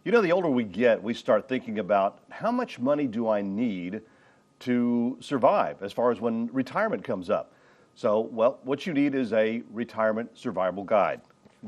You know, the older we get, we start thinking about how much money do I need to survive as far as when retirement comes up. So, well, what you need is a retirement survival guide.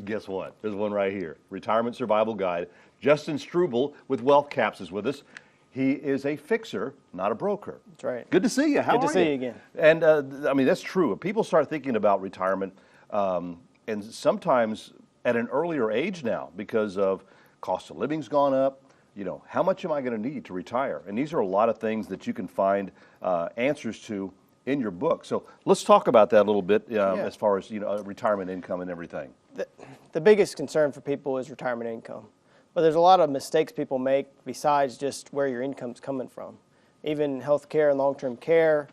Guess what? There's one right here. Retirement Survival Guide. Justin Struble with Wealth Caps is with us. He is a fixer, not a broker. That's right. Good to see you. How are you? Good to see you again. And I mean, that's true. People start thinking about retirement, and sometimes at an earlier age now because of cost of living's gone up. You know, how much am I going to need to retire? And these are a lot of things that you can find answers to in your book. So let's talk about that a little bit as far as, you know, retirement income and everything. The biggest concern for people is retirement income. But there's a lot of mistakes people make besides just where your income's coming from. Even healthcare and long-term care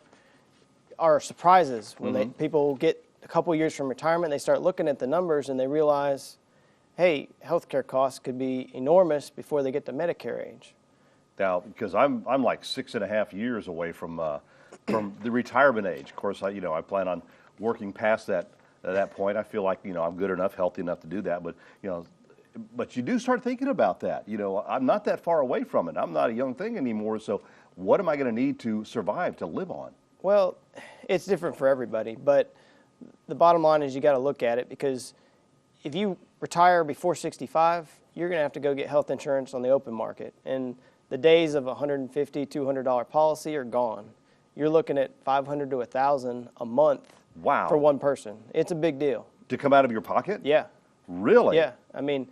are surprises. When people get a couple years from retirement, they start looking at the numbers and they realize, hey, healthcare costs could be enormous before they get to Medicare age. Now, because I'm like 6.5 years away from the retirement age. Of course, I plan on working past that point. I feel like, I'm good enough, healthy enough to do that. But you do start thinking about that. I'm not that far away from it. I'm not a young thing anymore. So what am I going to need to survive, to live on? Well, it's different for everybody. But the bottom line is you got to look at it, because if you retire before 65, you're going to have to go get health insurance on the open market. And the days of $150, $200 policy are gone. You're looking at $500 to $1,000 a month. Wow. For one person. It's a big deal. To come out of your pocket? Yeah. Really? Yeah. I mean,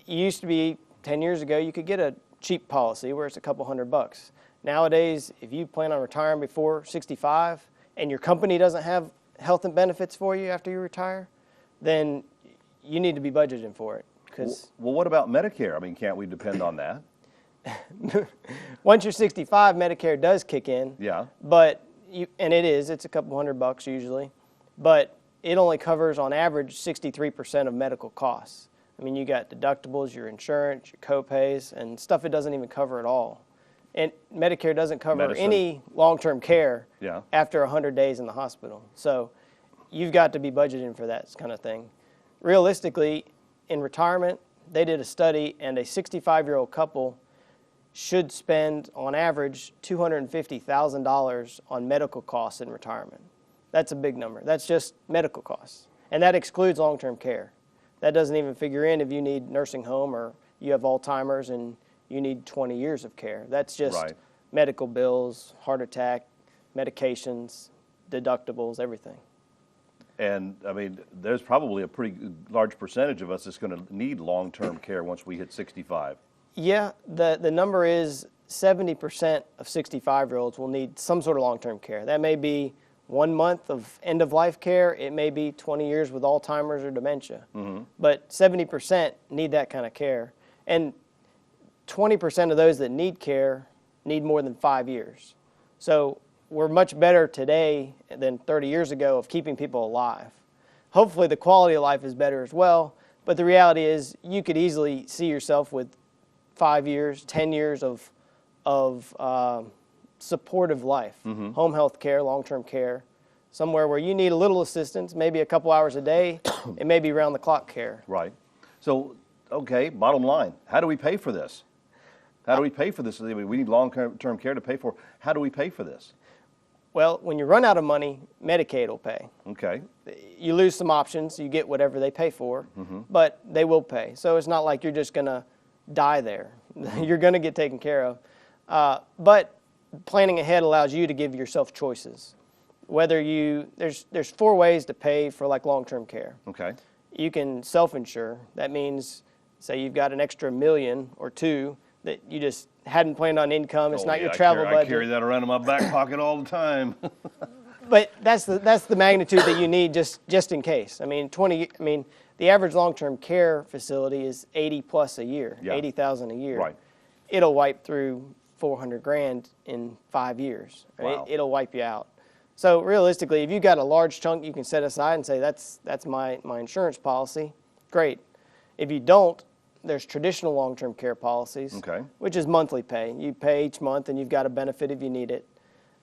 it used to be 10 years ago, you could get a cheap policy where it's a couple $100. Nowadays, if you plan on retiring before 65 and your company doesn't have health and benefits for you after you retire, then you need to be budgeting for it. Well, what about Medicare? I mean, can't we depend on that? Once you're 65, Medicare does kick in. Yeah. But it's a couple $100 usually, but it only covers on average 63% of medical costs. I mean, you got deductibles, your insurance, your co-pays, and stuff it doesn't even cover at all. And Medicare doesn't cover any long-term care after 100 days in the hospital. So you've got to be budgeting for that kind of thing. Realistically, in retirement, they did a study, and a 65-year-old couple should spend, on average, $250,000 on medical costs in retirement. That's a big number. That's just medical costs. And that excludes long-term care. That doesn't even figure in if you need nursing home or you have Alzheimer's and you need 20 years of care. That's just medical bills, heart attack, medications, deductibles, everything. And, I mean, there's probably a pretty large percentage of us that's going to need long-term care once we hit 65. Yeah, the number is 70% of 65-year-olds will need some sort of long-term care. That may be 1 month of end-of-life care. It may be 20 years with Alzheimer's or dementia. But 70% need that kind of care. And 20% of those that need care need more than 5 years. So we're much better today than 30 years ago of keeping people alive. Hopefully the quality of life is better as well, but the reality is you could easily see yourself with 5 years, 10 years of supportive life, home health care, long-term care, somewhere where you need a little assistance, maybe a couple hours a day, it may be round-the-clock care. Right. So, okay, bottom line, how do we pay for this? How do we pay for this? We need long-term care to pay for. How do we pay for this? Well, when you run out of money, Medicaid will pay. Okay. You lose some options, you get whatever they pay for, but they will pay. So it's not like you're just going to die there. You're going to get taken care of. But planning ahead allows you to give yourself choices. There's 4 ways to pay for like long-term care. Okay. You can self-insure. That means, say you've got an extra $1 million or $2 million that you just hadn't planned on income. It's not your travel budget. I carry that around in my back pocket all the time. But that's the magnitude that you need just in case. I mean, the average long-term care facility is 80 plus a year, 80,000 a year. Right. It'll wipe through $400,000 in 5 years. Wow. It'll wipe you out. So realistically, if you got a large chunk you can set aside and say that's my insurance policy, great. If you don't, there's traditional long-term care policies, which is monthly pay. You pay each month and you've got a benefit if you need it.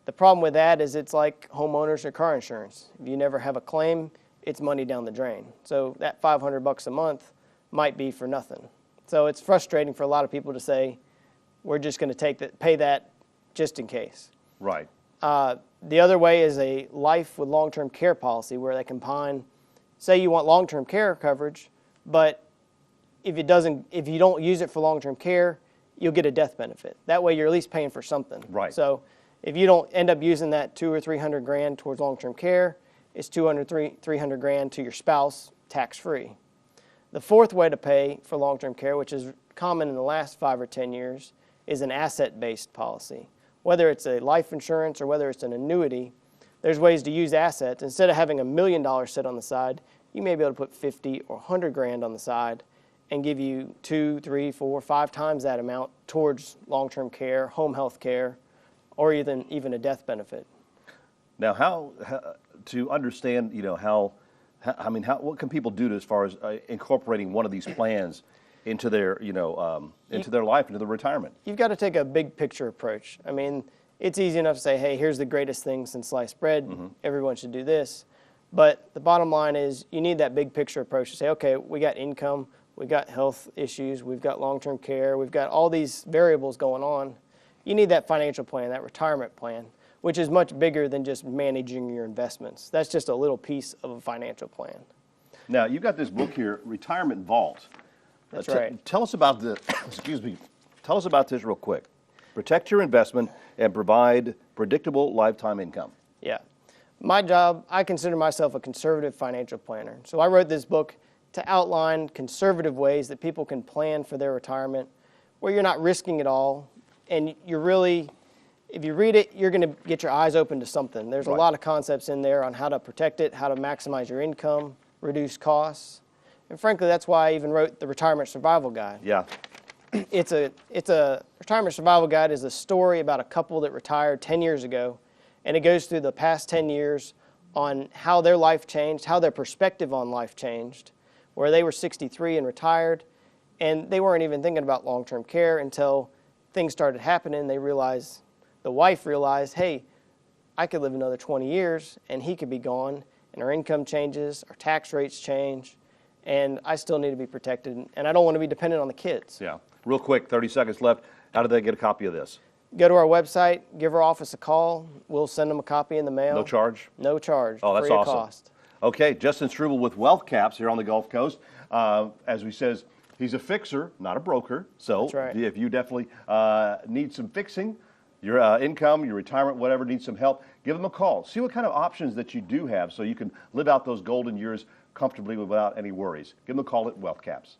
The problem with that is it's like homeowners or car insurance. If you never have a claim, it's money down the drain. So that $500 a month might be for nothing. So it's frustrating for a lot of people to say, we're just going to pay that just in case. Right. The other way is a life with long-term care policy where they combine, say you want long-term care coverage, but if you don't use it for long-term care, you'll get a death benefit. That way you're at least paying for something. Right. So if you don't end up using that $200,000 or $300,000 towards long-term care, it's $300,000 to your spouse, tax-free. The fourth way to pay for long-term care, which is common in the last 5 or 10 years, is an asset-based policy. Whether it's a life insurance or whether it's an annuity, there's ways to use assets. Instead of having $1 million set on the side, you may be able to put 50 or 100 grand on the side and give you 2, 3, 4, 5 times that amount towards long-term care, home health care, or even a death benefit. Now, how to understand, what can people do as far as incorporating one of these plans into their, into their life, into their retirement? You've got to take a big picture approach. I mean, it's easy enough to say, hey, here's the greatest thing since sliced bread. Mm-hmm. Everyone should do this. But the bottom line is you need that big picture approach to say, okay, we got income, we got health issues, we've got long-term care, we've got all these variables going on. You need that financial plan, that retirement plan, which is much bigger than just managing your investments. That's just a little piece of a financial plan. Now, you've got this book here, Retirement Vault. That's right. Tell us about tell us about this real quick. Protect your investment and provide predictable lifetime income. Yeah. My job, I consider myself a conservative financial planner. So I wrote this book to outline conservative ways that people can plan for their retirement where you're not risking it all. And you're really, if you read it, you're going to get your eyes open to something. There's a lot of concepts in there on how to protect it, how to maximize your income, reduce costs. And frankly, that's why I even wrote the Retirement Survival Guide. Yeah. It's a Retirement Survival Guide is a story about a couple that retired 10 years ago, and it goes through the past 10 years on how their life changed, how their perspective on life changed, where they were 63 and retired, and they weren't even thinking about long-term care until things started happening. The wife realized, hey, I could live another 20 years, and he could be gone, and our income changes, our tax rates change, and I still need to be protected, and I don't want to be dependent on the kids. Yeah. Real quick, 30 seconds left. How do they get a copy of this? Go to our website, give our office a call. We'll send them a copy in the mail. No charge? No charge. Oh, that's free awesome. Of cost. Okay, Justin Struble with Wealth Caps here on the Gulf Coast. As we says, he's a fixer, not a broker. So that's right. If you definitely need some fixing, your income, your retirement, whatever, needs some help, give them a call. See what kind of options that you do have so you can live out those golden years comfortably without any worries. Give them a call at Wealth Caps.